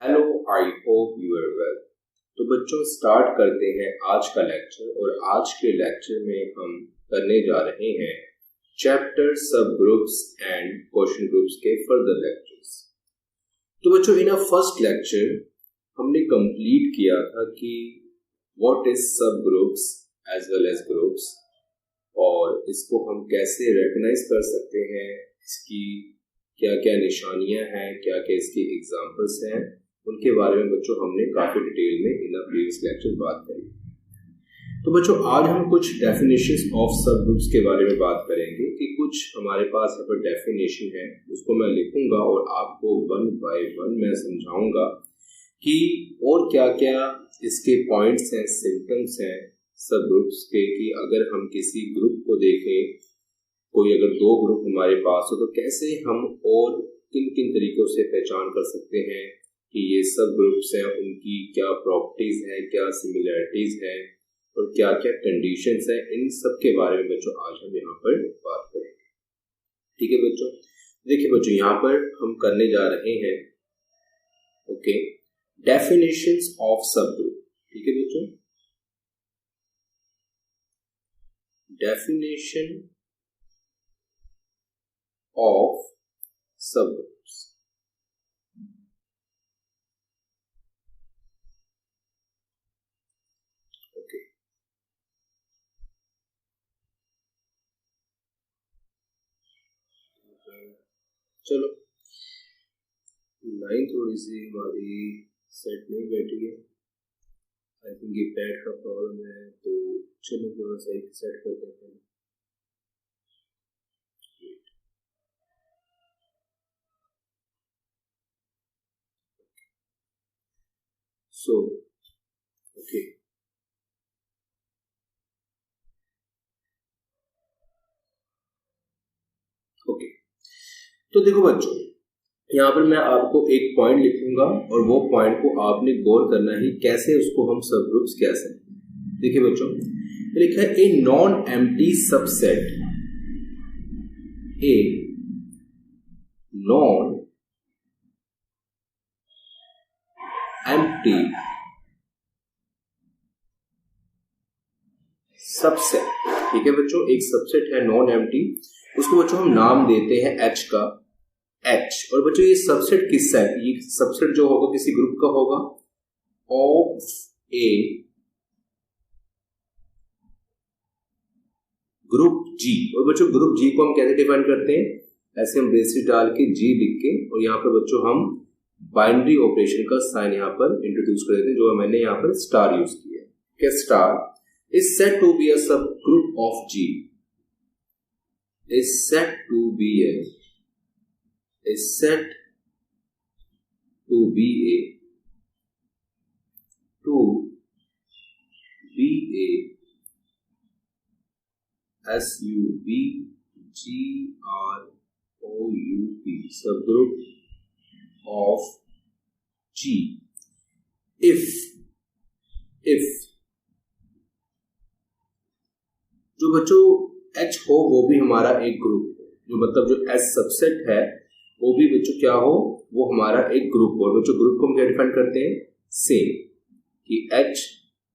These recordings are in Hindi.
Hello, I hope you are well. तो बच्चों स्टार्ट करते हैं आज का लेक्चर। और आज के लेक्चर में हम करने जा रहे हैं chapter sub groups and question groups के फर्दर लेक्चर्स। तो बच्चों इन फर्स्ट लेक्चर हमने कंप्लीट किया था कि what is sub groups as well as groups, और इसको हम कैसे रिकॉग्नाइज कर सकते हैं, इसकी क्या क्या निशानियां हैं, क्या क्या इसकी एग्जांपल्स हैं, उनके बारे में बच्चों हमने काफ़ी डिटेल में इन प्रीवियस लेक्चर बात करी। तो बच्चों आज हम कुछ डेफिनेशंस ऑफ सब ग्रुप्स के बारे में बात करेंगे कि कुछ हमारे पास यहाँ पर डेफिनेशन है, उसको मैं लिखूंगा और आपको वन बाय वन मैं समझाऊंगा कि और क्या क्या इसके पॉइंट्स हैं, सिम्टम्स हैं सब ग्रुप्स के, कि अगर हम किसी ग्रुप को देखें, कोई अगर दो ग्रुप हमारे पास हो तो कैसे हम और किन किन तरीकों से पहचान कर सकते हैं कि ये सब ग्रुप्स हैं, उनकी क्या प्रॉपर्टीज हैं, क्या सिमिलरिटीज हैं और क्या क्या कंडीशंस हैं, इन सब के बारे में बच्चों आज हम यहाँ पर बात करेंगे। ठीक है बच्चों, देखिए बच्चों यहाँ पर हम करने जा रहे हैं ओके डेफिनेशंस ऑफ सब ग्रुप। ठीक है बच्चों, डेफिनेशन of subgroups। ओके चलो, लाइन थोड़ी सी हमारी सेट नहीं बैठी है, आई थिंक ये पैड का प्रॉब्लम है, तो चलो थोड़ा सा एक सेट कर देते हैं। So, okay. ओके तो देखो बच्चों यहाँ पर मैं आपको एक पॉइंट लिखूंगा और वो पॉइंट को आपने गौर करना है कैसे उसको हम सब ग्रुप्स कह सकते हैं। देखिए बच्चों लिखा है a non empty subset, a non empty subset. ठीक है बच्चों, एक सबसेट है नॉन एम्प्टी, उसको बच्चों हम नाम देते हैं एच का, एच। और बच्चों ये सबसेट किसका है? ये सबसेट जो होगा किसी ग्रुप का होगा ऑफ ए ग्रुप जी। और बच्चों ग्रुप जी को हम कैसे डिफाइन करते हैं? ऐसे हम ब्रेसेस डाल के जी लिख के, और यहाँ पर बच्चों हम बाइनरी ऑपरेशन का साइन यहाँ पर इंट्रोड्यूस कर देते हैं, जो मैंने यहाँ पर स्टार यूज किया है। क्या star is said to be a subgroup of G, is said to be a subgroup of G if जो बच्चों H हो वो भी हमारा एक ग्रुप हो, जो मतलब जो H सबसेट है वो भी बच्चों क्या हो, वो हमारा एक ग्रुप हो। बच्चों ग्रुप को हम क्या डिफाइन करते हैं? सेम, कि H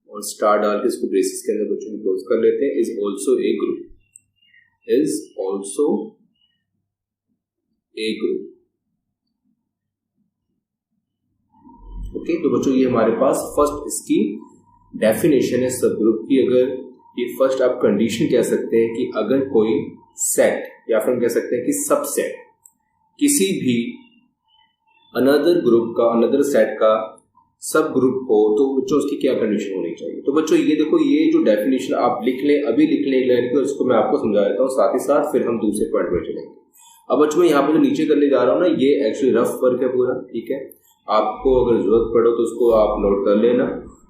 और स्टार डाल के इसको ब्रेसेस के अंदर बच्चों को क्लोज कर लेते हैं, is also a group, is also a group. Okay तो बच्चों ये हमारे पास फर्स्ट इसकी डेफिनेशन है सब ग्रुप की। अगर ये फर्स्ट आप कंडीशन कह सकते हैं कि अगर कोई सेट या फिर हम कह सकते हैं कि सबसेट किसी भी अनदर ग्रुप का, अनदर सेट का सब ग्रुप हो, तो बच्चों उसकी क्या कंडीशन होनी चाहिए। तो बच्चों ये देखो, ये जो डेफिनेशन आप लिख लें, अभी लिख लें, तो इसको मैं आपको समझा देता हूँ, साथ ही साथ फिर हम दूसरे पॉइंट पर चलेंगे। अब बच्चों मैं यहाँ पर जो नीचे करने जा रहा हूँ ना, ये एक्चुअली रफ वर्क है पूरा। ठीक है, आपको अगर जरूरत पड़ो तो उसको आप नोट कर लेना,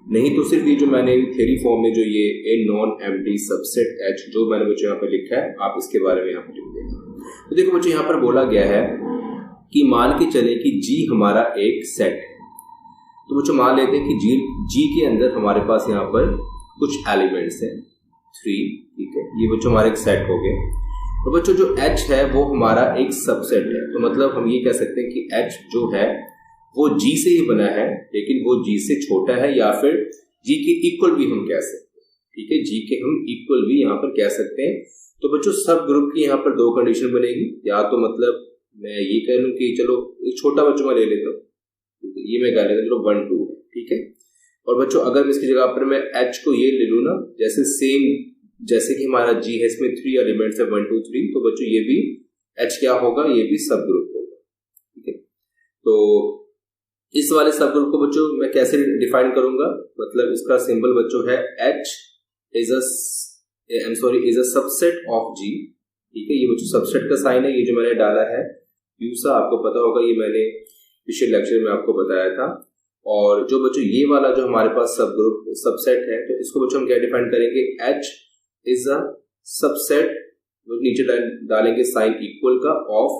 नहीं तो सिर्फ ये जो मैंने थ्योरी फॉर्म में जो ये a non empty subset H जो मैंने बच्चों यहाँ पर लिखा है, आप इसके बारे में यहाँ पर लिख देना। तो देखो बच्चों यहाँ पर बोला गया है कि मान के चले कि जी हमारा एक सेट है। तो बच्चों मान लेते हैं कि जी के अंदर हमारे पास यहाँ पर कुछ एलिमेंट्स हैं 3। ठीक है, ये बच्चों हमारे एक सेट हो गए। तो बच्चों जो H है वो हमारा एक सबसेट है, तो मतलब हम ये कह सकते हैं कि H जो है वो G से ही बना है, लेकिन वो G से छोटा है या फिर G के इक्वल भी हम कह सकते हैं। ठीक है, G के हम इक्वल भी यहाँ पर कह सकते हैं। तो बच्चों सब ग्रुप की यहाँ पर दो कंडीशन बनेगी, या तो मतलब मैं ये कह लूँ कि चलो एक छोटा बच्चों में ले लेता हूँ, ये मैं कह लेता हूँ चलो 1 2 है। ठीक है, और बच्चों अगर मैं इसकी जगह पर मैं H को ये ले लूँ ना, जैसे सेम जैसे कि हमारा G है, इसमें 3 एलिमेंट्स है 1 2 3, तो बच्चों ये भी H क्या होगा, ये भी सब ग्रुप होगा। ठीक है, तो इस वाले सब ग्रुप को बच्चों मैं कैसे डिफाइन करूंगा, मतलब इसका सिंबल बच्चों है H is a subset of G। ठीक है, ये बच्चों सबसेट का साइन है, ये जो मैंने डाला है यूसा, आपको पता होगा, ये मैंने पिछले लेक्चर में आपको बताया था। और जो बच्चों ये वाला जो हमारे पास सब ग्रुप सबसेट है, तो इसको बच्चों हम क्या डिफाइन करेंगे, H इज अ सबसेट, नीचे डालेंगे साइन इक्वल का ऑफ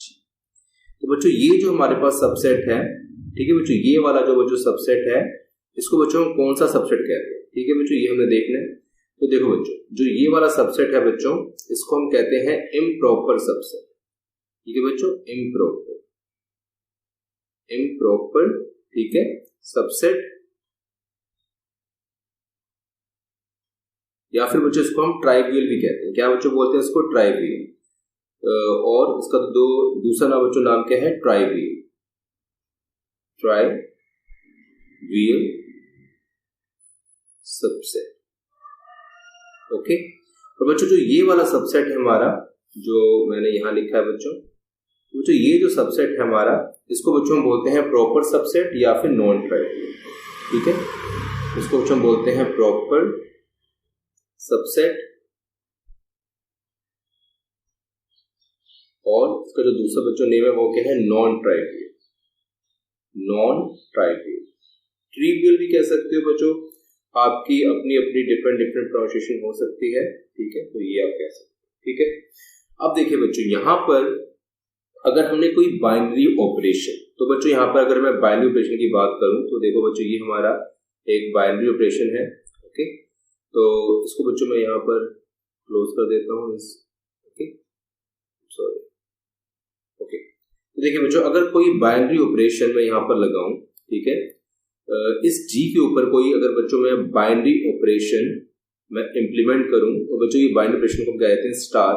G। तो बच्चों ये जो हमारे पास सबसेट है, ठीक है बच्चों, ये वाला जो बच्चों सबसेट है, इसको बच्चों हम कौन सा सबसेट कहते हैं। ठीक है बच्चों, ये हमने देखना है। तो देखो बच्चों, जो ये वाला सबसेट है बच्चों, इसको हम कहते हैं इम्प्रॉपर सबसेट। ठीक है बच्चों, इम्प्रॉपर ठीक है सबसेट, या फिर बच्चों इसको हम ट्राइवियल भी कहते हैं। क्या बच्चों बोलते हैं इसको, ट्राइवियल, और इसका दूसरा नाम बच्चों नाम क्या है, ट्राइवियल सबसेट। ओके, तो बच्चों जो ये वाला सबसेट है हमारा, जो मैंने यहां लिखा है बच्चों, ये जो सबसेट है हमारा, इसको बच्चों हम बोलते हैं प्रॉपर सबसेट या फिर नॉन ट्राइवियल। ठीक है, इसको बच्चों हम बोलते हैं प्रॉपर सबसेट, और इसका जो दूसरा बच्चों नेम है वो क्या है, नॉन ट्राइवियल। ट्रिवियल भी कह सकते हो बच्चों, आपकी अपनी अपनी डिफरेंट प्रोनाउंसिएशन हो सकती है। ठीक है, तो ये आप कह सकते हो। ठीक है, अब देखिए बच्चों, यहाँ पर अगर हमने कोई बाइनरी ऑपरेशन, तो बच्चों यहाँ पर अगर मैं बाइनरी ऑपरेशन की बात करूं, तो देखो बच्चों ये हमारा एक बाइनरी ऑपरेशन है। ओके, तो इसको बच्चों मैं यहाँ पर क्लोज कर देता हूँ। ओके, तो देखिए बच्चों, अगर कोई बाइनरी ऑपरेशन मैं यहाँ पर लगाऊं, ठीक है, इस G के ऊपर कोई अगर बच्चों मैं बाइनरी ऑपरेशन मैं इंप्लीमेंट करूं, तो बच्चों ये बाइनरी ऑपरेशन को कहते हैं स्टार।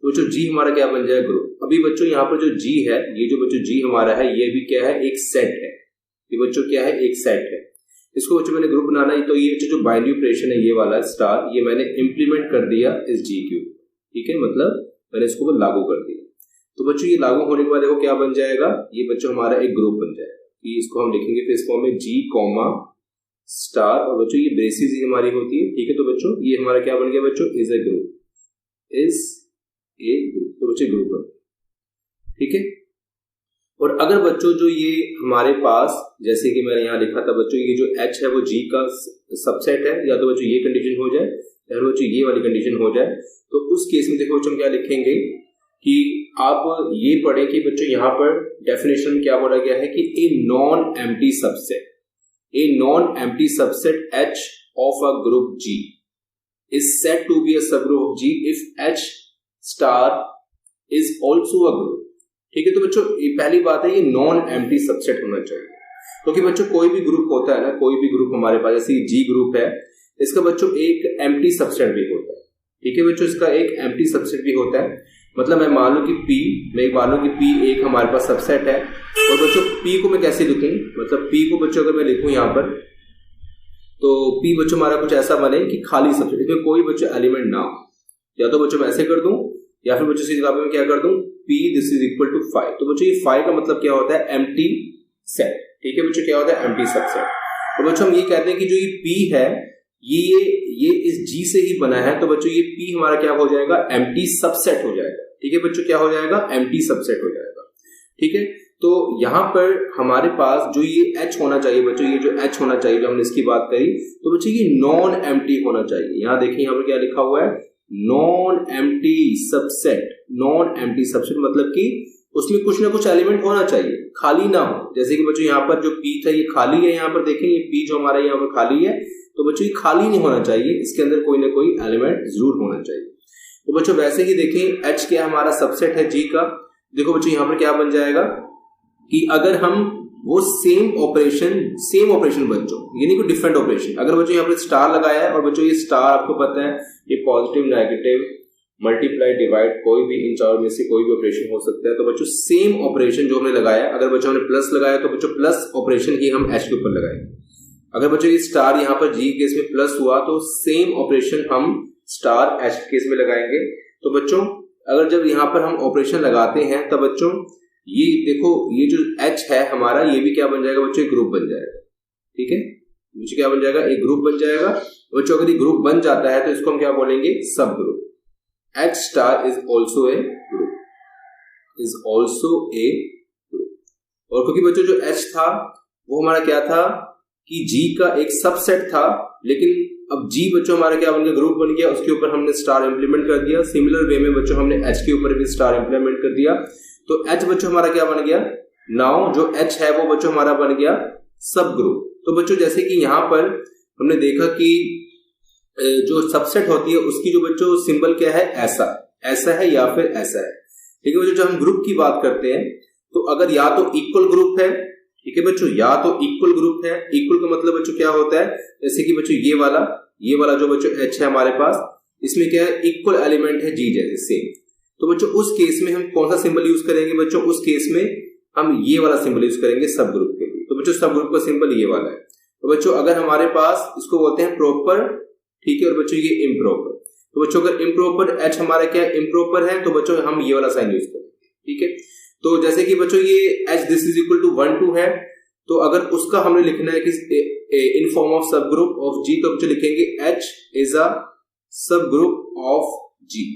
तो बच्चों G हमारा क्या बन जाए, ग्रुप। अभी बच्चों यहाँ पर जो G है, ये जो बच्चों G हमारा है, ये भी क्या है, एक सेट है। ये बच्चों क्या है, एक सेट है। इसको बच्चों मैंने ग्रुप बनाना है, तो ये जो बाइनरी ऑपरेशन है, ये वाला स्टार, ये मैंने इंप्लीमेंट कर दिया इस G के ऊपर। ठीक है, मतलब मैंने इसको लागू कर दिया। तो बच्चों ये लागू होने के बाद देखो क्या बन जाएगा, ये बच्चों हमारा एक ग्रुप बन जाएगा। इसको हम लिखेंगे फिर इस फॉर्म में G कॉमा स्टार, और बच्चों ये ब्रेसिस ही हमारी होती है। ठीक है, तो बच्चों ये हमारा क्या बन गया बच्चों, इज ए ग्रुप, तो बच्चे ग्रुप बन गया। ठीक है, और अगर बच्चों जो ये हमारे पास, जैसे कि मैंने यहाँ लिखा था बच्चों, ये जो H है वो G का सबसेट है, या तो बच्चों ये कंडीशन हो जाए या बच्चों ये वाली कंडीशन हो जाए, तो उस केस में देखो बच्चों क्या लिखेंगे कि आप ये पढ़ें कि बच्चों यहाँ पर डेफिनेशन क्या बोला गया है कि a non empty subset H of a group G is said to be a subgroup of G if H star is also a group। ठीक है, तो बच्चों पहली बात है, ये नॉन एम्प्टी सबसेट होना चाहिए, क्योंकि बच्चों कोई भी ग्रुप होता है ना, कोई भी ग्रुप हमारे पास, जैसे G ग्रुप है, इसका बच्चों एक एम्प्टी सबसेट भी होता है। ठीक है बच्चों, इसका एक एम्प्टी सबसेट भी होता है। मतलब मैं मान लूं कि P एक हमारे पास सबसेट है, और बच्चों P को मैं कैसे लिखूं, मतलब P को बच्चों अगर मैं लिखूं यहाँ पर, तो P बच्चों हमारा कुछ ऐसा बने कि खाली सबसेट, इसमें कोई बच्चों एलिमेंट ना हो। या तो बच्चों मैं ऐसे कर दूं, या फिर बच्चों इसी जगह पे मैं क्या कर दूं, P this is equal to 5। तो बच्चों ये 5 का मतलब क्या होता है, एम्प्टी सेट। ठीक है बच्चों, क्या होता है, एम्प्टी सबसेट। तो बच्चों हम ये कहते हैं कि जो ये P है, ये इस G से ही बना है, तो बच्चों ये P हमारा क्या हो जाएगा, एम्प्टी सबसेट हो जाएगा। ठीक है बच्चों, क्या हो जाएगा, एम्प्टी सबसेट हो जाएगा। ठीक है, तो यहाँ पर हमारे पास जो ये H होना चाहिए बच्चों, ये जो H होना चाहिए, जो हमने इसकी बात करी, तो बच्चों ये नॉन एम्प्टी होना चाहिए। यहाँ देखिए यहाँ पर क्या लिखा हुआ है, नॉन एम्प्टी सबसेट, मतलब कि उसमें कुछ ना कुछ एलिमेंट होना चाहिए, खाली ना हो। जैसे कि बच्चों यहाँ पर जो P था ये खाली है, यहाँ पर देखें ये P जो हमारा यहाँ पर खाली है, तो बच्चों ये खाली नहीं होना चाहिए, इसके अंदर कोई ना कोई एलिमेंट जरूर होना चाहिए। तो बच्चों वैसे ही देखें, H क्या हमारा सबसेट है G का। देखो बच्चों यहाँ पर क्या बन जाएगा कि अगर हम वो सेम ऑपरेशन बच्चों, यानी कि डिफरेंट ऑपरेशन। अगर बच्चों यहाँ पर स्टार लगाया है, और बच्चों ये स्टार आपको पता है ये पॉजिटिव, नेगेटिव, मल्टीप्लाई, डिवाइड, कोई भी इन चारों में से कोई भी ऑपरेशन हो सकता है। तो बच्चों सेम ऑपरेशन जो हमने लगाया, अगर बच्चों हमने प्लस लगाया तो बच्चों प्लस ऑपरेशन ही हम एच के ऊपर लगाएंगे। अगर बच्चों ये स्टार यहाँ पर जी केस में प्लस हुआ तो सेम ऑपरेशन हम स्टार एच केस में लगाएंगे। तो बच्चों अगर जब यहाँ पर हम ऑपरेशन लगाते हैं तब बच्चों ये देखो, ये जो एच है हमारा, ये भी क्या बन जाएगा बच्चों, एक ग्रुप बन जाएगा। ठीक है, बच्चों क्या बन जाएगा, एक ग्रुप बन जाएगा। बच्चों अगर ये ग्रुप बन जाता है तो इसको हम क्या बोलेंगे, सब group. H star is also a group, is also a group। और क्योंकि बच्चों जो H था वो हमारा क्या था कि G का एक सबसेट था, लेकिन अब G बच्चों हमारा क्या बन गया, ग्रुप बन गया, उसके ऊपर हमने स्टार इंप्लीमेंट कर दिया। सिमिलर वे में बच्चों हमने H के ऊपर भी स्टार इंप्लीमेंट कर दिया, तो H बच्चों हमारा क्या बन गया, नाउ जो H है वो बच्चों हमारा बन गया सब ग्रुप। तो बच्चों जैसे कि यहाँ पर हमने देखा कि जो सबसेट होती है उसकी जो बच्चों सिंबल क्या है, ऐसा है या फिर ऐसा है। लेकिन बच्चों जब हम ग्रुप की बात करते हैं तो अगर या तो इक्वल ग्रुप है, ठीक है बच्चों, या तो इक्वल ग्रुप है। इक्वल का मतलब बच्चों क्या होता है, जैसे कि बच्चों ये वाला जो बच्चों H है हमारे पास, इसमें क्या है, इक्वल एलिमेंट है G जैसे सेम। तो बच्चों उस केस में हम कौन सा सिंबल यूज करेंगे बच्चों, उस केस में हम ये वाला सिंबल यूज करेंगे सब ग्रुप के लिए। तो बच्चों सब ग्रुप का सिंबल ये वाला है। तो बच्चों अगर हमारे पास इसको बोलते हैं प्रॉपर, ठीक है, और बच्चों ये इम्प्रॉपर। तो बच्चों अगर इम्प्रॉपर H हमारा क्या इम्प्रॉपर है तो बच्चों हम ये वाला साइन यूज करेंगे। ठीक है, तो जैसे कि बच्चों ये H this is equal to 1 2 है, तो अगर उसका हमने लिखना है कि इन फॉर्म ऑफ सब ग्रुप ऑफ G, तो बच्चों लिखेंगे H इज अ सब ग्रुप ऑफ G।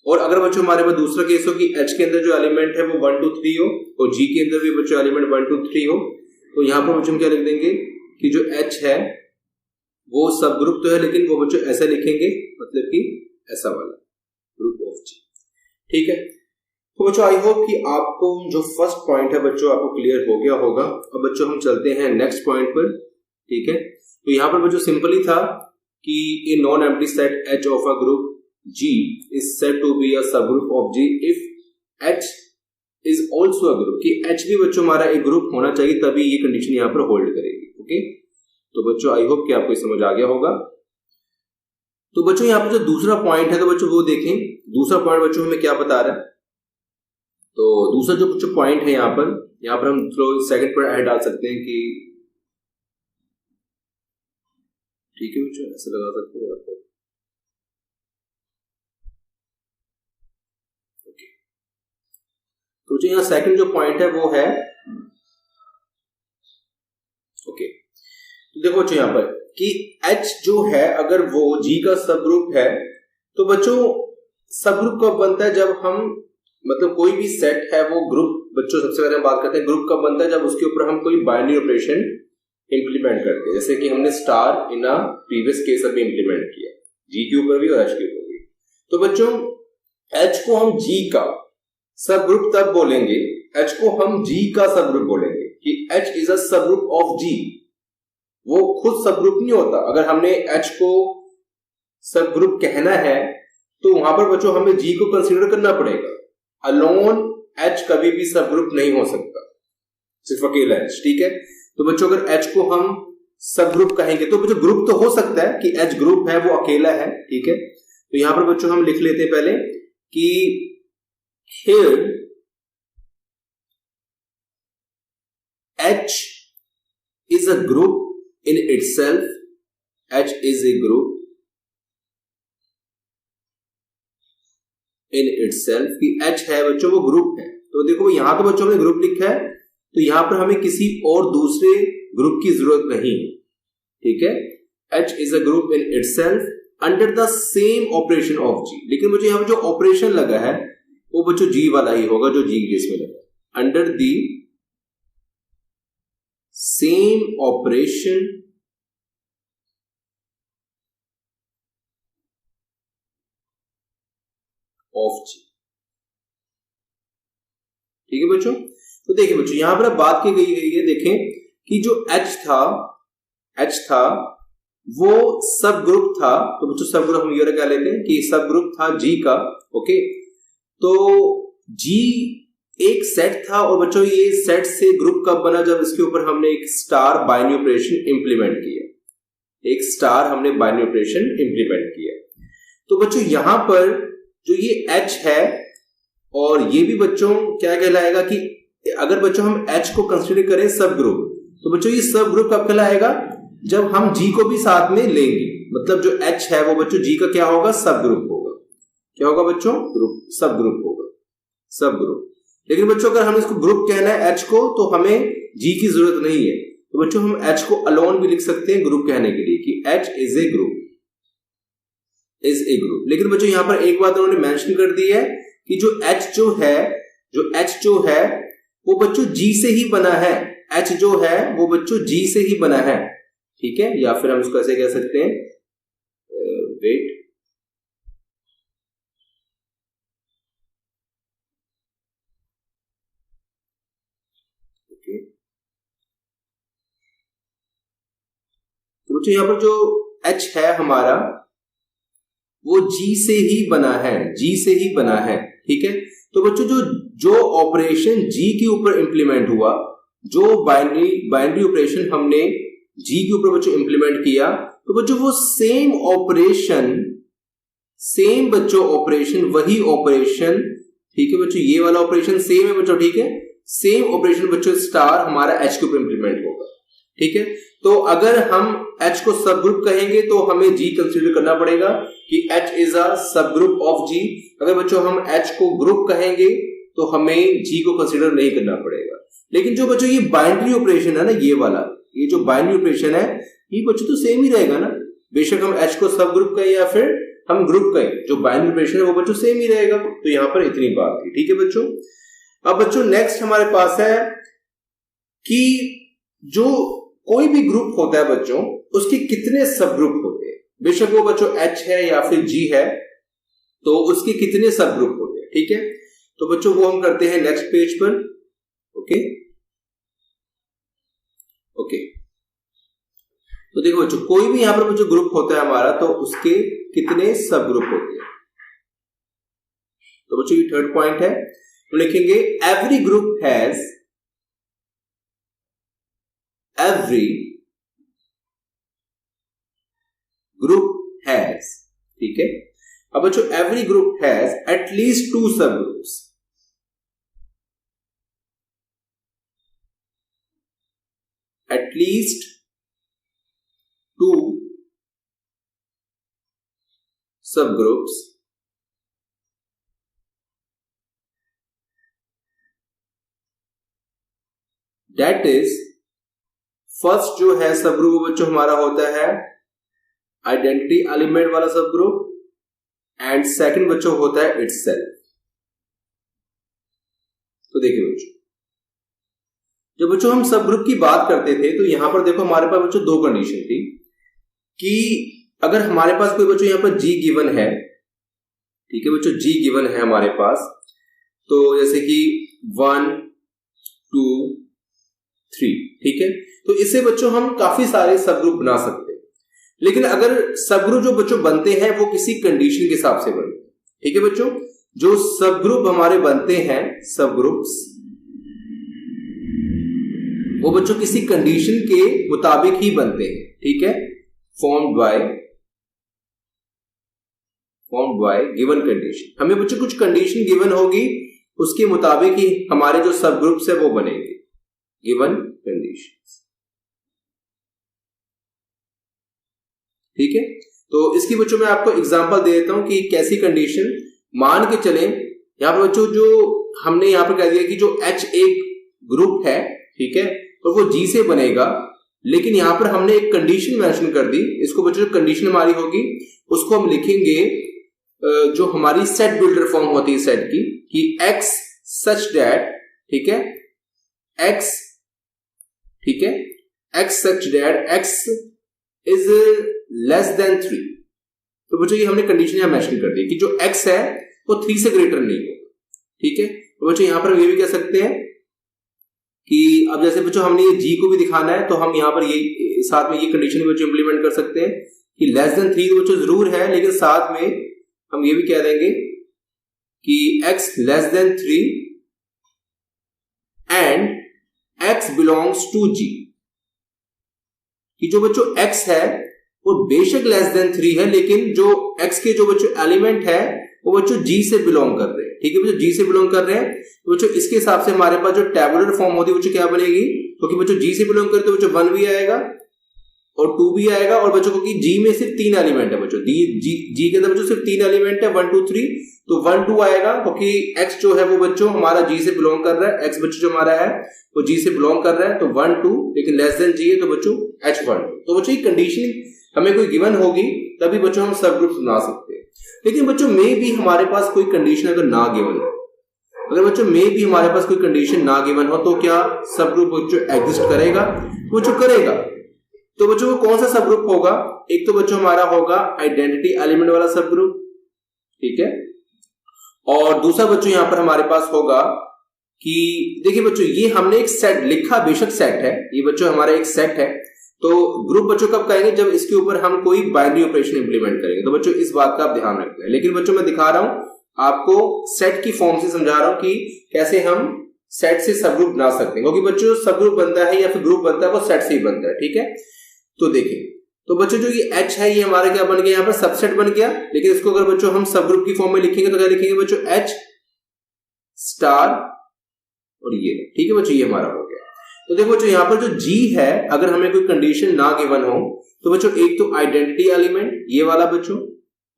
और अगर बच्चों हमारे पास दूसरा केस हो कि H के अंदर जो एलिमेंट है वो 1 2 3 हो और G के अंदर भी बच्चों एलिमेंट 1 2 3 हो, तो यहाँ पर बच्चों क्या लिख देंगे कि जो H है वो सब ग्रुप तो है, लेकिन वो बच्चों ऐसा लिखेंगे, मतलब कि ऐसा वाला ग्रुप ऑफ G। ठीक है, तो बच्चों आई होप कि आपको जो फर्स्ट पॉइंट है बच्चों आपको क्लियर हो गया होगा। अब बच्चों हम चलते हैं नेक्स्ट पॉइंट पर। ठीक है, तो यहाँ पर बच्चों सिंपल ही था कि a non empty set H of a group G is said to be a subgroup of G if H is also a group, कि H भी बच्चों हमारा एक ग्रुप होना चाहिए, तभी ये कंडीशन यहाँ पर होल्ड करेगी। ओके, तो बच्चों आई होप कि आपको समझ आ गया होगा। तो बच्चों यहाँ पर जो दूसरा पॉइंट है तो बच्चों वो देखें, दूसरा पॉइंट बच्चों हमें क्या बता रहा है। तो दूसरा जो बच्चों पॉइंट है यहाँ पर हम सेकंड पर ऐड डाल सकते हैं कि, ठीक है बच्चों ऐसे लगा सकते हैं यहाँ पर। ओके, तो जो यहाँ सेकंड जो पॉइंट है वो है, ओके, तो देखो बच्चों यहाँ पर कि H जो है अगर वो G का सब ग्रुप है, तो बच्चों सब ग्रुप कब बनता है, जब हम मतलब कोई भी सेट है वो ग्रुप, बच्चों सबसे पहले हम बात करते हैं ग्रुप कब बनता है, जब उसके ऊपर हम कोई बाइनरी ऑपरेशन इंप्लीमेंट करते हैं, जैसे कि हमने star in a previous case अभी इंप्लीमेंट किया, G के ऊपर भी और H के ऊपर भी। तो बच्चों H को हम G का सब ग्रुप तब बोलेंगे, H को हम G का सब ग्रुप बोलेंगे कि H इज अ सब ग्रुप ऑफ G। वो खुद सब ग्रुप नहीं होता। अगर हमने H को सब ग्रुप कहना है तो वहां पर बच्चों हमें G को कंसीडर करना पड़ेगा। अलोन H कभी भी सब ग्रुप नहीं हो सकता, सिर्फ अकेला H। ठीक है, तो बच्चों अगर H को हम सब ग्रुप कहेंगे तो बच्चों ग्रुप तो हो सकता है कि H ग्रुप है वो अकेला है। ठीक है, तो यहां पर बच्चों हम लिख लेते हैं पहले कि here H is a group in itself, H is a group in itself, कि H है बच्चों वो ग्रुप है। तो देखो यहां तो बच्चों ने ग्रुप लिखा है, तो यहां पर हमें किसी और दूसरे ग्रुप की जरूरत नहीं है। ठीक है, H is a group in itself under the same operation of G। लेकिन मुझे यहां पर जो ऑपरेशन लगा है वो बच्चों G वाला ही होगा जो G केस में लगा, under the same operation of G। ठीक है बच्चों, तो देखिए बच्चों यहां पर बात की गई है, देखें कि जो H था वो सब ग्रुप था। तो बच्चों सब ग्रुप हम ये क्या लेते हैं कि सब ग्रुप था G का। ओके, तो G एक सेट था और बच्चों ये सेट से ग्रुप कब बना, जब इसके ऊपर हमने एक स्टार बाइनरी ऑपरेशन इंप्लीमेंट किया, एक स्टार हमने बाइनरी ऑपरेशन इंप्लीमेंट किया। तो बच्चों यहां पर जो ये H है और ये भी बच्चों क्या कहलाएगा कि अगर बच्चों हम H को कंसीडर करें सब ग्रुप, तो बच्चों ये सब ग्रुप कब कहलाएगा, जब हम G को भी साथ में लेंगे। मतलब जो H है वो बच्चों G का क्या होगा, सब ग्रुप होगा। क्या होगा बच्चों, ग्रुप, सब ग्रुप होगा, सब ग्रुप। लेकिन बच्चों अगर हम इसको ग्रुप कहना है H को, तो हमें G की जरूरत नहीं है। तो बच्चों हम H को अलोन भी लिख सकते हैं ग्रुप कहने के लिए कि H is a group, is a group. लेकिन बच्चों यहां पर एक बात उन्होंने मेंशन कर दी है कि जो H जो है वो बच्चों G से ही बना है। H जो है वो बच्चों G से ही बना है, ठीक है। या फिर हम इसको ऐसे कह सकते हैं, वेट, ओके। तो बच्चों यहां पर जो H है हमारा वो G से ही बना है, G से ही बना है, ठीक है। तो बच्चों जो ऑपरेशन G के ऊपर इंप्लीमेंट हुआ, जो बाइनरी ऑपरेशन हमने G के ऊपर बच्चों इंप्लीमेंट किया, तो बच्चों वो सेम बच्चों ऑपरेशन, वही ऑपरेशन, ठीक है बच्चों, ये वाला ऑपरेशन सेम है बच्चों, ठीक है। सेम ऑपरेशन बच्चों स्टार हमारा H के ऊपर इंप्लीमेंट होगा, ठीक है। तो अगर हम H को सब ग्रुप कहेंगे तो हमें G कंसीडर करना पड़ेगा कि H इज अ सब ग्रुप ऑफ G। अगर बच्चों हम H को ग्रुप कहेंगे तो हमें G को कंसीडर नहीं करना पड़ेगा। लेकिन जो बच्चों ये बाइनरी ऑपरेशन है ना, ये वाला, ये जो बाइनरी ऑपरेशन है, ये बच्चों तो सेम ही रहेगा ना, बेशक हम H को सब ग्रुप कहें या फिर हम ग्रुप कहें, जो बाइनरी ऑपरेशन है वो बच्चों सेम ही रहेगा। तो यहां पर इतनी बात थी, ठीक है बच्चों। अब बच्चों नेक्स्ट हमारे पास है कि जो कोई भी ग्रुप होता है बच्चों, उसके कितने सब ग्रुप होते हैं। बेशक वो बच्चों H है या फिर G है, तो उसके कितने सब ग्रुप होते हैं, ठीक है। तो बच्चों वो हम करते हैं नेक्स्ट पेज पर, ओके ओके। तो देखो बच्चों, कोई भी यहां पर बच्चों ग्रुप होता है हमारा, तो उसके कितने सब ग्रुप होते हैं। तो बच्चों ये थर्ड पॉइंट है, तो लिखेंगे every group has ठीक है। अब बच्चों every group has at least 2 subgroups, at least 2 subgroups that is, first जो है सब ग्रुप बच्चों हमारा होता है आइडेंटिटी एलिमेंट वाला सब ग्रुप, एंड सेकंड बच्चों होता है इटसेल्फ। तो देखिए बच्चों, जब बच्चों हम सब ग्रुप की बात करते थे तो यहां पर देखो हमारे पास बच्चों दो कंडीशन थी कि अगर हमारे पास कोई बच्चों यहां पर G गिवन है, ठीक है बच्चों, G गिवन है हमारे पास, तो जैसे कि 1 2 3, ठीक है। तो इससे बच्चों हम काफी सारे सब ग्रुप बना सकते हैं। लेकिन अगर सब ग्रुप जो बच्चों बनते हैं वो किसी कंडीशन के हिसाब से बनते हैं, ठीक है बच्चों। जो सब ग्रुप हमारे बनते हैं, सब ग्रुप्स, वो बच्चों किसी कंडीशन के मुताबिक ही बनते हैं, ठीक है। फॉर्म्ड बाय गिवन कंडीशन, हमें बच्चों कुछ कंडीशन गिवन होगी, उसके मुताबिक ही हमारे जो सब ग्रुप्स है वो बनेंगे, गिवन कंडीशंस, ठीक है। तो इसकी बच्चों मैं आपको एग्जांपल दे देता हूं कि कैसी कंडीशन। मान के चलें यहां पर बच्चों जो हमने यहां पर कह दिया कि जो H एक ग्रुप है, ठीक है, तो वो G से बनेगा। लेकिन यहां पर हमने एक कंडीशन मेंशन कर दी, इसको बच्चों जो कंडीशन हमारी होगी उसको हम लिखेंगे जो हमारी सेट बिल्डर फॉर्म होती है सेट की, कि X सच दैट, ठीक है, X, ठीक है, X such that X is less than 3। तो बच्चों ये हमने कंडीशन यहां मेंशन कर दी कि जो X है वो 3 से ग्रेटर नहीं होगा, ठीक है। तो बच्चों यहां पर हम ये भी कह सकते हैं कि अब जैसे बच्चों हमने ये G को भी दिखाना है, तो हम यहां पर ये साथ में ये कंडीशन बच्चों इंप्लीमेंट कर सकते हैं कि लेस देन 3 तो बच्चों जरूर है, लेकिन साथ में हम ये भी कह देंगे कि X less than 3 x belongs to g, कि जो बच्चों x है वो बेशक लेस देन 3 है, लेकिन जो x के जो बच्चों एलिमेंट है वो बच्चों g से बिलोंग कर रहे हैं। ठीक है बच्चों, g से बिलोंग कर रहे हैं, तो बच्चों इसके हिसाब से हमारे पास जो टेबुलर फॉर्म होती है बच्चों क्या बनेगी, क्योंकि बच्चों g से बिलोंग करे तो बच्चों 1 भी आएगा और 2 भी आएगा, और बच्चों क्योंकि g में सिर्फ 3 एलिमेंट है बच्चों, g के अंदर बच्चों सिर्फ 3 एलिमेंट है 1 2 3, तो 1 2 आएगा, क्योंकि x जो है वो बच्चों हमारा g से बिलोंग कर रहा है, x बच्चों जो हमारा है वो g से बिलोंग कर रहा है, तो 1 2, लेकिन लेस देन g है तो बच्चों h1। तो बच्चों ये कंडीशन हमें कोई गिवन होगी तभी बच्चों हम सब ग्रुप बना सकते हैं। लेकिन बच्चों में भी हमारे पास कोई कंडीशन अगर ना गिवन हो, अगर बच्चों में भी हमारे पास कोई कंडीशन ना गिवन हो, तो क्या सब ग्रुप बच्चों एग्जिस्ट करेगा? बच्चों करेगा। तो बच्चों को कौन सा सब ग्रुप होगा? एक तो बच्चों हमारा होगा आइडेंटिटी एलिमेंट वाला सब ग्रुप, ठीक है, और दूसरा बच्चों यहां पर हमारे पास होगा कि देखिए बच्चों ये हमने एक सेट लिखा, बेशक सेट है ये बच्चों हमारा एक सेट है, तो ग्रुप बच्चों कब कहेंगे? जब इसके ऊपर हम कोई बाइनरी ऑपरेशन इंप्लीमेंट करेंगे। तो बच्चों इस बात का आप ध्यान रखना है। लेकिन बच्चों मैं दिखा रहा हूं आपको, सेट की फॉर्म से समझा रहा हूं कि कैसे हम सेट से सब ग्रुप बना सकते हैं, क्योंकि बच्चों सब ग्रुप बनता है या फिर ग्रुप बनता है वो सेट से ही बनता है। ठीक है, तो देखिए, तो बच्चों जो ये H है ये हमारा क्या बन गया? यहाँ पर सबसेट बन गया। लेकिन इसको अगर बच्चों हम सब ग्रुप की फॉर्म में लिखेंगे तो क्या लिखेंगे बच्चों? H स्टार और ये, ठीक है बच्चों, ये हमारा हो गया। तो देखो बच्चों यहाँ पर जो G है, अगर हमें कोई कंडीशन ना गिवन हो तो बच्चों एक तो आइडेंटिटी एलिमेंट ये वाला बच्चों,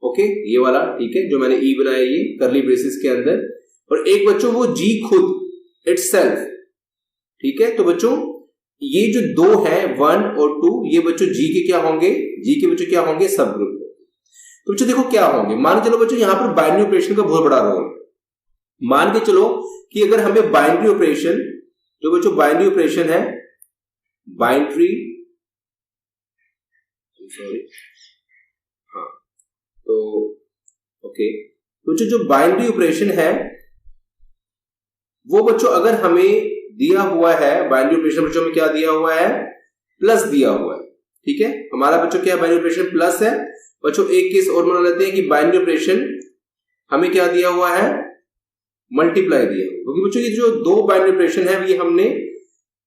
ओके, ये वाला, ठीक है, जो मैंने E बनाया ये करली ब्रेसेस के अंदर, और एक बच्चों वो G खुद इटसेल्फ, ठीक है। तो बच्चों ये जो दो है 1 और 2, ये बच्चों G के क्या होंगे? G के बच्चों क्या होंगे? सब ग्रुप। तो बच्चों देखो क्या होंगे, मान के चलो बच्चों यहाँ पर बाइनरी ऑपरेशन का बहुत बड़ा रोल है। मान के चलो कि अगर हमें बाइनरी ऑपरेशन, जो बच्चों बाइनरी ऑपरेशन है, बाइनरी, सॉरी, हाँ, तो ओके, बच्चों जो बाइनरी ऑपरेशन है वो बच्चों अगर हमें दिया हुआ है, बाइनरी ऑपरेशन बच्चों में क्या दिया हुआ है? प्लस दिया हुआ है, ठीक है, हमारा बच्चों क्या बाइनरी ऑपरेशन प्लस है। बच्चों एक केस और मान लेते हैं कि बाइनरी ऑपरेशन हमें क्या दिया हुआ है? मल्टीप्लाई दिया हुआ, क्योंकि बच्चों ये जो दो बाइनरी ऑपरेशन है ये हमने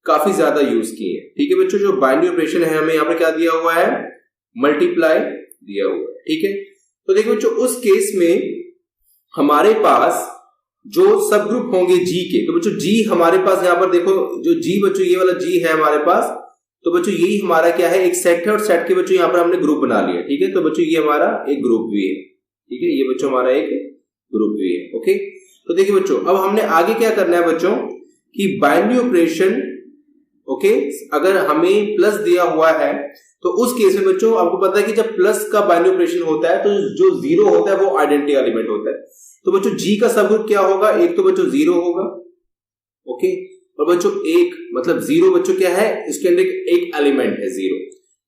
काफी ज्यादा यूज किए हैं। ठीक है बच्चों, जो बाइनरी ऑपरेशन है हमें यहाँ पे क्या दिया हुआ है? मल्टीप्लाई दिया हुआ है, ठीक है। तो देखिए बच्चों उस केस में हमारे पास जो सब ग्रुप होंगे G के, तो बच्चों G हमारे पास यहाँ पर देखो, जो G बच्चों ये वाला G है हमारे पास, तो बच्चों यही हमारा क्या है? एक सेट है, और सेट के बच्चों यहाँ पर हमने ग्रुप बना लिया, ठीक है। तो बच्चों ये हमारा एक ग्रुप भी है, ठीक है, ये बच्चों हमारा एक ग्रुप भी है, ओके। तो देखिए बच्चों अब हमने आगे क्या करना है बच्चों कि बाइनरी ऑपरेशन, ओके, अगर हमें प्लस दिया हुआ है तो उस केस में बच्चों आपको पता है कि जब प्लस का बाइनरी ऑपरेशन होता है तो जो जीरो होता है वो आइडेंटिटी एलिमेंट होता है। तो बच्चों G का सब ग्रुप क्या होगा? एक तो बच्चों जीरो होगा, ओके, और बच्चों एक मतलब जीरो बच्चों क्या है? इसके अंदर एक एलिमेंट है जीरो।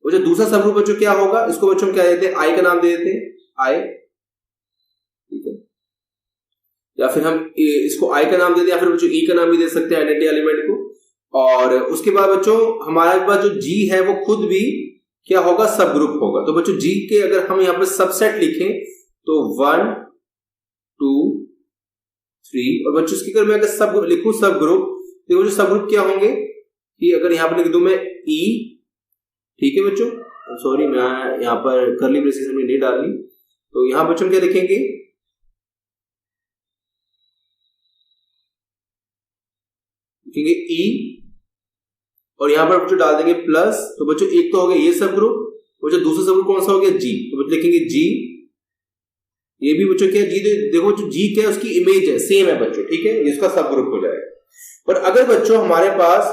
बच्चों दूसरा सब ग्रुप बच्चों क्या होगा? इसको बच्चों क्या देते हैं? I का नाम दे देते हैं, I, ठीक है, या फिर हम इसको I का नाम देते हैं, या फिर बच्चों E का नाम भी दे सकते हैं आइडेंटिटी एलिमेंट को। और उसके बाद बच्चों हमारे पास जो G है वो खुद भी क्या होगा? सब ग्रुप होगा। तो बच्चों G के अगर हम यहाँ पर सबसेट लिखें तो 1 2 3, और बच्चों इसकी अगर मैं सब लिखूं सब ग्रुप, तो जो सब ग्रुप क्या होंगे कि अगर यहाँ पर लिख दूं मैं E, ठीक है बच्चों, सॉरी मैं यहाँ पर करली ब्रेसेस में नहीं डालनी, तो यहाँ बच्चों क्या लिखेंगे? लिखेंगे E, और यहाँ पर बच्चों डाल देंगे प्लस। तो बच्चों एक तो हो गया ये सब ग्रुप, बच्चों दूसरा सब ग्रुप कौन सा हो गया? G, तो बच्चों लिखेंगे G, ये भी बच्चों क्या? G, देखो बच्चों G क्या है? उसकी इमेज है, सेम है बच्चों, ठीक है, इसका सब ग्रुप हो जाएगा। पर अगर बच्चों हमारे पास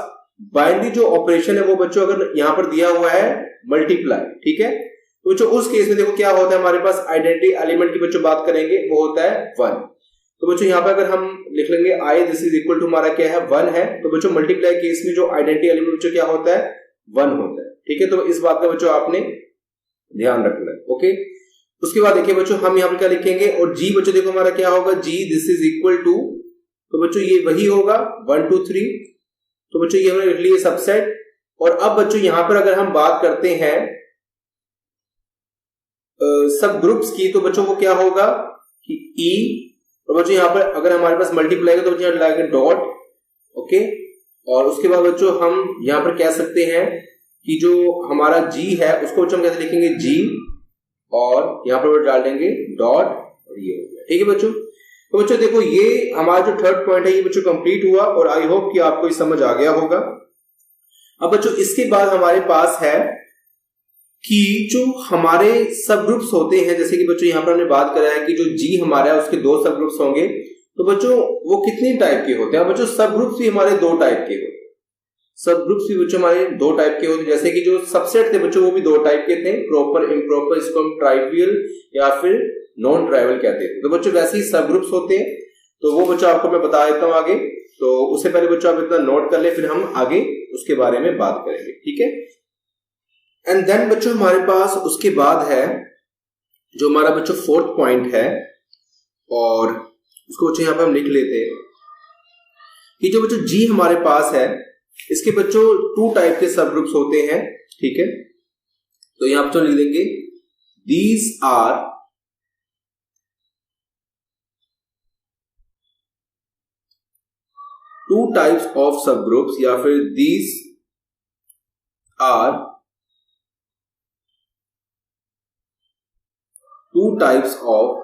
बाइनरी जो ऑपरेशन है वो बच्चों अगर यहाँ पर दिया हुआ है मल्टीप्लाई, ठीक है, तो बच्चों उस केस में देखो क्या होता है हमारे पास? आइडेंटिटी एलिमेंट की बच्चों बात करेंगे वो होता है 1। तो बच्चों यहाँ पर अगर हम लिख लेंगे I this is equal to हमारा क्या है? 1 है। तो बच्चों मल्टीप्लाई केस में जो आइडेंटिटी एलिमेंट बच्चों क्या होता है? 1 होता है, ठीक है। तो इस बात का बच्चों आपने ध्यान रखना है, ओके। उसके बाद देखिए बच्चों हम यहाँ पर क्या लिखेंगे, और G बच्चों देखो हमारा क्या होगा? G this is equal to, तो बच्चों ये वही होगा 1 2 3, तो बच्चों ये हमने लिख लिया सबसेट। और अब बच्चों यहाँ पर अगर हम बात करते हैं सब ग्रुप्स की, तो बच्चों को क्या होगा कि E, और बच्चों यहाँ पर अगर हमारे पास मल्टीप्लाई है तो बच्चों यहाँ लगाएंगे डॉट, ओके, और उसके बाद बच्चों हम यहाँ पर कह सकते हैं कि जो हमारा G है उसको बच्चों हम कैसे लिखेंगे, G, और यहाँ पर डाल देंगे डॉट, और ये हो गया। ठीक है बच्चों, तो बच्चों देखो ये हमारा जो थर्ड पॉइंट है ये बच्चों कंप्लीट हुआ, और आई होप कि आपको ये समझ आ गया होगा। अब बच्चों इसके बाद हमारे पास है कि जो हमारे सब ग्रुप्स होते हैं, जैसे कि बच्चों यहाँ पर हमने बात करा है कि जो G हमारा है उसके 2 सब ग्रुप्स होंगे, तो बच्चों वो कितने टाइप के होते हैं। बच्चों सब ग्रुप्स भी हमारे 2 टाइप के होते हैं, सब ग्रुप्स भी बच्चों हमारे 2 टाइप के होते हैं। जैसे कि जो सबसेट थे बच्चों वो भी 2 टाइप के थे, प्रॉपर, इम्प्रॉपर, इसको हम ट्राइवियल या फिर नॉन ट्राइवल कहते थे। तो बच्चों वैसे ही सब ग्रुप्स होते हैं, तो वो बच्चों आपको मैं बता देता हूं आगे। तो उससे पहले बच्चों आप इतना नोट कर ले, फिर हम आगे उसके बारे में बात करेंगे। ठीक है, एंड देन बच्चों हमारे पास उसके बाद है जो हमारा बच्चों 4th पॉइंट है, और उसको बच्चों यहाँ पे हम लिख लेते हैं कि जो बच्चों G हमारे पास है इसके बच्चों 2 टाइप के सब ग्रुप्स होते हैं। ठीक है, तो यहां बच्चों लिख देंगे these are two types of sub groups, या फिर these are 2 types of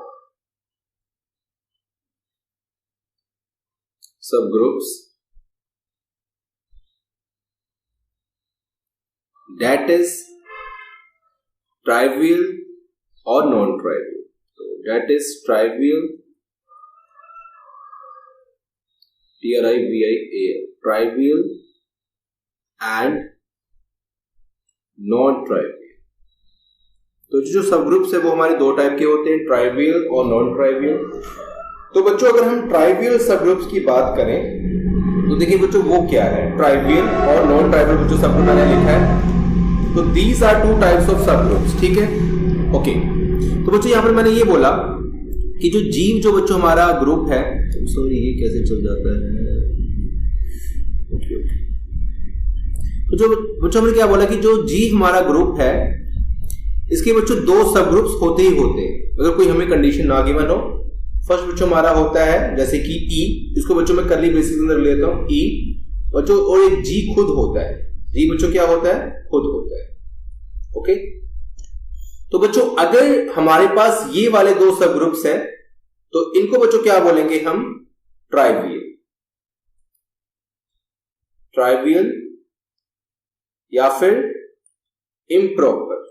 sub groups that is trivial or non-trivial. So that is trivial, T-R-I-V-I-A-L, trivial and non-trivial. तो जो सब ग्रुप्स है वो हमारे 2 टाइप के होते हैं, ट्राइवियल और नॉन ट्राइवियल। तो बच्चों अगर हम ट्राइवियल सब ग्रुप्स की बात करें तो देखिए बच्चों वो क्या है, ट्राइवियल और नॉन ट्राइवियल बच्चों सब ग्रुप मैंने लिखा है। तो these are 2 types of sub groups. ठीक है, ओके। तो बच्चों यहां पर मैंने ये बोला कि जो G जो बच्चों हमारा ग्रुप है, सॉरी ये कैसे चल जाता है, ओके ओके। तो जो बच्चों हमने क्या बोला कि जो G हमारा ग्रुप है इसके बच्चों 2 सब ग्रुप्स होते ही होते हैं, अगर कोई हमें कंडीशन ना गिवन हो। फर्स्ट बच्चों हमारा होता है जैसे कि E, इसको बच्चों में करली बेसिस के अंदर लेता हूं E बच्चों, और एक G खुद होता है। G बच्चों क्या होता है, खुद होता है। ओके, तो बच्चों अगर हमारे पास ये वाले 2 सब ग्रुप्स हैं तो इनको बच्चों क्या बोलेंगे हम, ट्राइवियल, ट्राइवियल या फिर इम्प्रॉपर,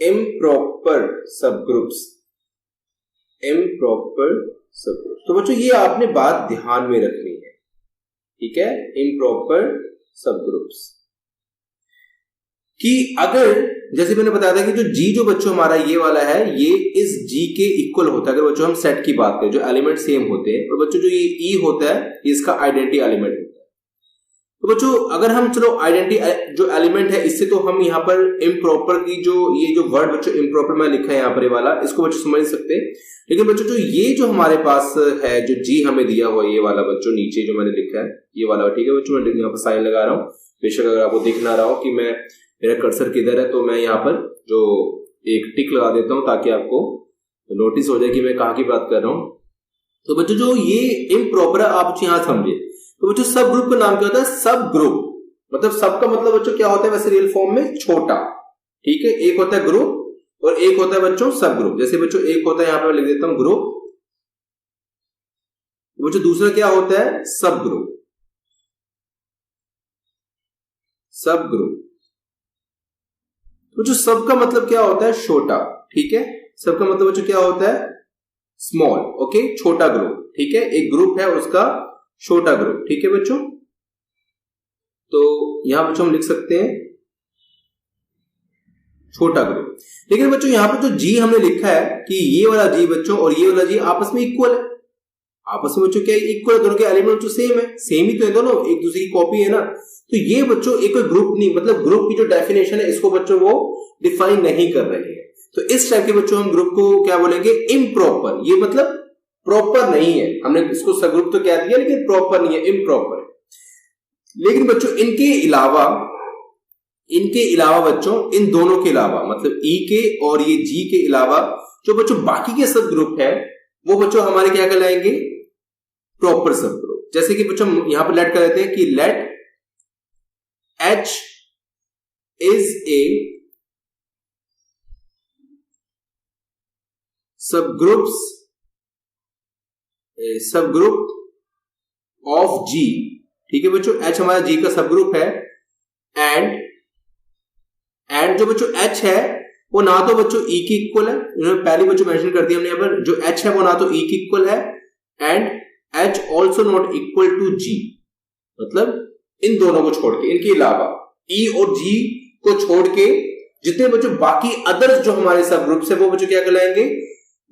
इम्प्रॉपर सब ग्रुप्स, इम्प्रॉपर सब ग्रुप्स। तो बच्चों ये आपने बात ध्यान में रखनी है। ठीक है, इम्प्रॉपर सब ग्रुप्स कि अगर जैसे मैंने बताया था कि जो G जो बच्चों हमारा ये वाला है ये इस G के इक्वल होता है, अगर बच्चों हम सेट की बात करें जो एलिमेंट सेम होते हैं, और बच्चों जो ये E होता है ये इसका आइडेंटिटी एलिमेंट होता है। तो बच्चों अगर हम चलो आइडेंटिटी जो एलिमेंट है इससे तो हम यहाँ पर इम्प्रॉपर की जो ये जो वर्ड बच्चों इम्प्रॉपर में लिखा है यहाँ पर ये वाला, इसको बच्चों समझ सकते हैं। लेकिन बच्चों जो ये जो हमारे पास है जो G हमें दिया हुआ ये वाला बच्चों नीचे जो मैंने लिखा है ये वाला, ठीक है बच्चों, मैं यहाँ पर साइन लगा रहा हूँ। बेशक अगर आपको दिख ना रहा हो कि मैं मेरा कर्सर किधर है, तो मैं यहाँ पर जो एक टिक लगा देता हूं ताकि आपको नोटिस हो जाए कि मैं कहाँ की बात कर रहा हूं। तो बच्चों जो ये इम्प्रॉपर है आप यहां समझे, तो बच्चों सब ग्रुप का नाम क्या होता है, सब ग्रुप, मतलब सब का मतलब बच्चों क्या होता है वैसे रियल फॉर्म में, छोटा। ठीक है, एक होता है ग्रुप और एक होता है बच्चों सब ग्रुप। जैसे बच्चों एक होता है यहां पर लिख देता हूं ग्रुप, बच्चों दूसरा क्या होता है, सब ग्रुप, सब ग्रुप। तो जो सब का मतलब क्या होता है, छोटा। ठीक है, सब का मतलब बच्चों क्या होता है, स्मॉल। ओके, छोटा ग्रुप। ठीक है, एक ग्रुप है उसका छोटा ग्रुप। ठीक है बच्चों, तो यहां बच्चों हम लिख सकते हैं छोटा ग्रुप। लेकिन बच्चों यहां पर जो G हमने लिखा है कि ये वाला G बच्चों और ये वाला G आपस में इक्वल है, आपस में बच्चों क्या इक्वल है, दोनों के एलिमेंट तो सेम है, सेम ही तो है, दोनों एक दूसरे की कॉपी है ना। तो ये बच्चों एक ग्रुप नहीं, मतलब ग्रुप की जो डेफिनेशन है इसको बच्चों वो डिफाइन नहीं कर रहे हैं। तो इस टाइप के बच्चों हम ग्रुप को क्या बोलेंगे, इम्प्रॉपर। ये मतलब प्रॉपर नहीं है, हमने इसको सबग्रुप तो कह दिया लेकिन प्रॉपर नहीं है, इम्प्रॉपर है। लेकिन बच्चों इनके अलावा बच्चों, इन दोनों के अलावा मतलब E के और ये G के अलावा जो बच्चों बाकी के सब ग्रुप है वो बच्चों हमारे क्या कहलाएंगे, प्रॉपर सब ग्रुप। जैसे कि बच्चों यहां पर लेट कर देते हैं कि late H is a subgroup of G। ठीक है बच्चों, H हमारा G का सबग्रुप है एंड जो बच्चों H है वो ना तो बच्चों E की इक्वल है, इन्होंने पहले बच्चों मेंशन कर दिया हमने यहाँ पर, जो H है वो ना तो E की इक्वल है and H also not equal to G। मतलब इन दोनों को छोड़ के, इनके अलावा E और G को छोड़ के जितने बच्चों बाकी अदर्स जो हमारे सब ग्रुप्स है वो बच्चों क्या कहलाएंगे,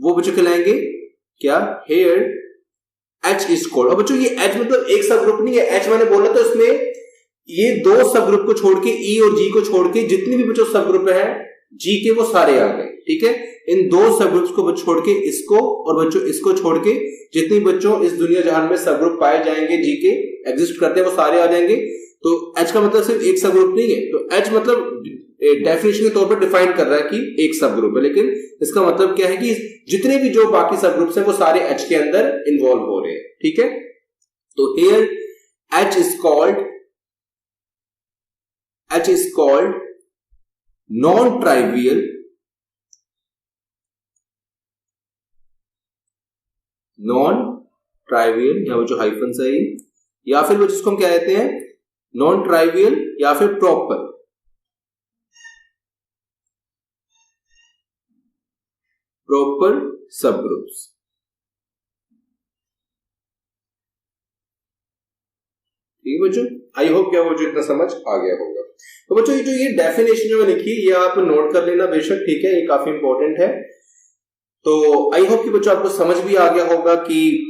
वो बच्चों कहलाएंगे क्या, हेयर H इज कॉल्ड। और बच्चों ये H मतलब एक सब ग्रुप नहीं है, H मैंने बोला तो इसमें ये दो सब ग्रुप को छोड़ के E और G को छोड़ के जितने भी बच्चों सब ग्रुप है G के वो सारे आ गए। ठीक है, इन दो सब ग्रुप्स को छोड़ के इसको और बच्चों इसको छोड़ के जितने बच्चों इस दुनिया जहान में सब ग्रुप पाए जाएंगे G के एग्जिस्ट करते हैं वो सारे आ जाएंगे। तो H का मतलब सिर्फ एक सब ग्रुप नहीं है, तो H मतलब डेफिनेशन के तौर पर डिफाइन कर रहा है कि एक सब ग्रुप है, लेकिन इसका मतलब क्या है कि जितने भी जो बाकी सब ग्रुप्स हैं वो सारे H के अंदर इन्वॉल्व हो रहे हैं। ठीक है, तो here H is called non-trivial यहाँ पर जो हाइफन है या फिर वो जिसको हम क्या कहते हैं नॉन ट्राइवियल या फिर प्रॉपर सब ग्रुप्स। ठीक है बच्चों, आई होप क्या वो जो इतना समझ आ गया होगा। तो बच्चों ये जो ये डेफिनेशन जो लिखी ये आप नोट कर लेना बेशक, ठीक है, ये काफी इंपॉर्टेंट है। तो आई होप कि बच्चों आपको समझ भी आ गया होगा कि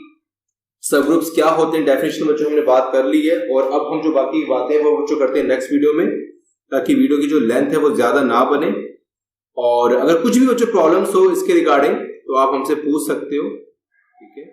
सब ग्रुप्स क्या होते हैं। डेफिनेशन बच्चों हमने बात कर ली है और अब हम जो बाकी बातें हैं वो बच्चों करते हैं नेक्स्ट वीडियो में, ताकि वीडियो की जो लेंथ है वो ज्यादा ना बने। और अगर कुछ भी बच्चों प्रॉब्लम्स हो इसके रिगार्डिंग तो आप हमसे पूछ सकते हो। ठीक है।